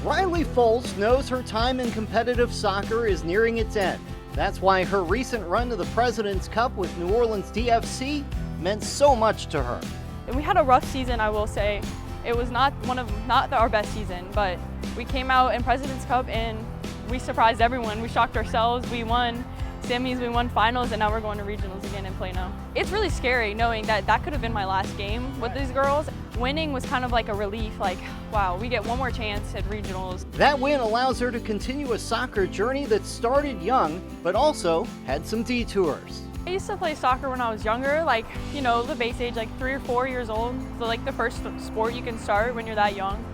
Riley Folse knows her time in competitive soccer is nearing its end. That's why her recent run to the President's Cup with New Orleans DFC meant so much to her. We had a rough season, I will say. It was not our best season, but we came out in President's Cup and we surprised everyone. We shocked ourselves. We won semis, we won finals, and now we're going to regionals again in Plano. It's really scary knowing that that could have been my last game with these girls. Winning was kind of like a relief, like, wow, we get one more chance at regionals. That win allows her to continue a soccer journey that started young, but also had some detours. I used to play soccer when I was younger, like, you know, the base age, like 3 or 4 years old. So like the first sport you can start when you're that young.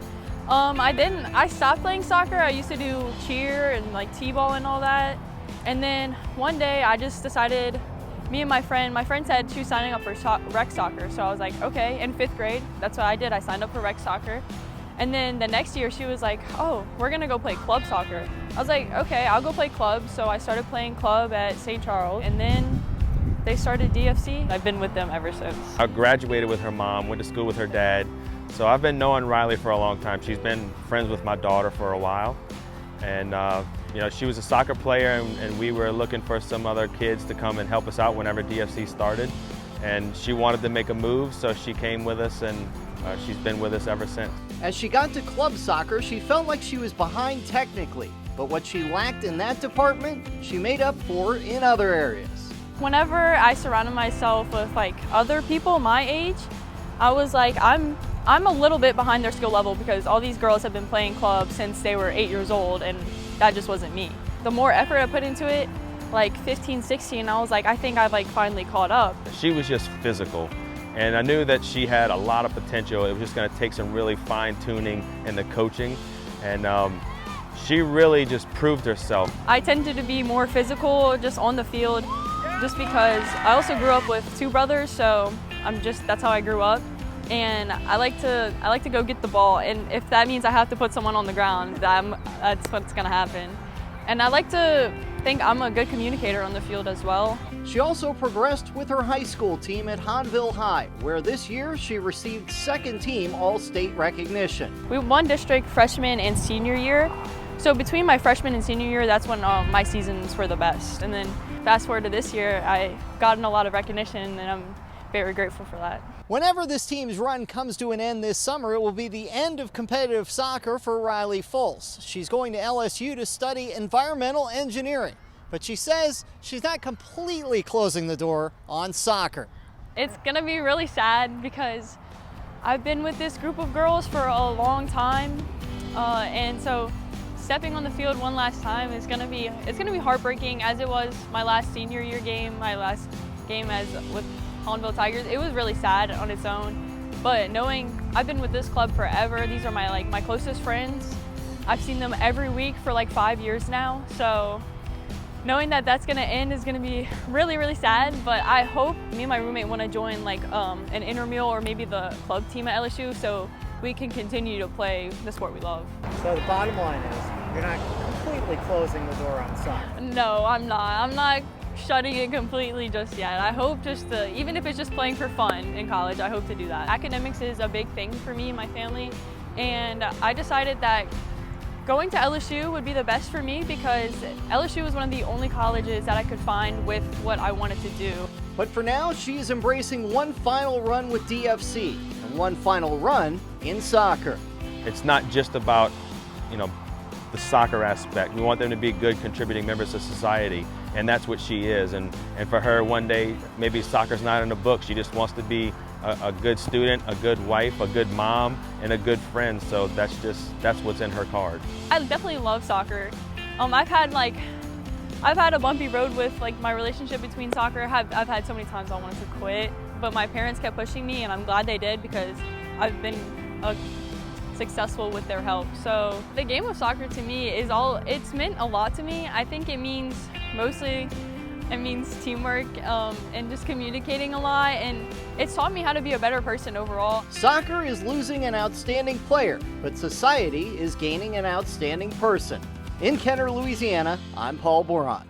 I stopped playing soccer. I used to do cheer and like t-ball and all that. And then one day I just decided, me and my friend said she was signing up for rec soccer. So I was like, okay, in 5th grade, that's what I did. I signed up for rec soccer. And then the next year she was like, oh, we're gonna go play club soccer. I was like, okay, I'll go play club. So I started playing club at St. Charles, and then they started DFC. I've been with them ever since. I graduated with her mom, went to school with her dad. So I've been knowing Riley for a long time. She's been friends with my daughter for a while. And you know, she was a soccer player, and we were looking for some other kids to come and help us out whenever DFC started. And she wanted to make a move, so she came with us, and she's been with us ever since. As she got to club soccer, she felt like she was behind technically, but what she lacked in that department, she made up for in other areas. Whenever I surrounded myself with like other people my age, I was like, I'm a little bit behind their skill level because all these girls have been playing club since they were 8 years old, and that just wasn't me. The more effort I put into it, like 15, 16, I was like, I think I've like finally caught up. She was just physical, and I knew that she had a lot of potential. It was just going to take some really fine tuning in the coaching, and she really just proved herself. I tended to be more physical just on the field, just because I also grew up with 2 brothers, so that's how I grew up. And I like to go get the ball, and if that means I have to put someone on the ground, that's what's gonna happen. And I like to think I'm a good communicator on the field as well. She also progressed with her high school team at Hahnville High, where this year she received 2nd team All-State recognition. We won district freshman and senior year. So between my freshman and senior year, that's when my seasons were the best. And then fast forward to this year, I gotten a lot of recognition, and I'm very grateful for that. Whenever this team's run comes to an end this summer, it will be the end of competitive soccer for Riley Folse. She's going to LSU to study environmental engineering, but she says she's not completely closing the door on soccer. It's gonna be really sad because I've been with this group of girls for a long time, and so stepping on the field one last time is gonna be heartbreaking, as it was my last senior year game, my last game with Hahnville Tigers. It was really sad on its own, but knowing I've been with this club forever, these are my closest friends. I've seen them every week for like 5 years now, so knowing that that's gonna end is gonna be really, really sad, but I hope me and my roommate wanna join like an intramural or maybe the club team at LSU so we can continue to play the sport we love. So the bottom line is, you're not completely closing the door on soccer. No, I'm not shutting it completely just yet. I hope even if it's just playing for fun in college, I hope to do that. Academics is a big thing for me and my family, and I decided that going to LSU would be the best for me because LSU was one of the only colleges that I could find with what I wanted to do. But for now, she is embracing one final run with DFC and one final run in soccer. It's not just about, you know, the soccer aspect. We want them to be good contributing members of society, and that's what she is. And for her, one day, maybe soccer's not in the book. She just wants to be a good student, a good wife, a good mom, and a good friend. So that's what's in her card. I definitely love soccer. I've had a bumpy road with like my relationship between soccer. I've had so many times I wanted to quit, but my parents kept pushing me, and I'm glad they did because I've been successful with their help. So the game of soccer to me it's meant a lot to me. I think it means teamwork and just communicating a lot, and it's taught me how to be a better person overall. Soccer is losing an outstanding player, but society is gaining an outstanding person. In Kenner, Louisiana, I'm Paul Boron.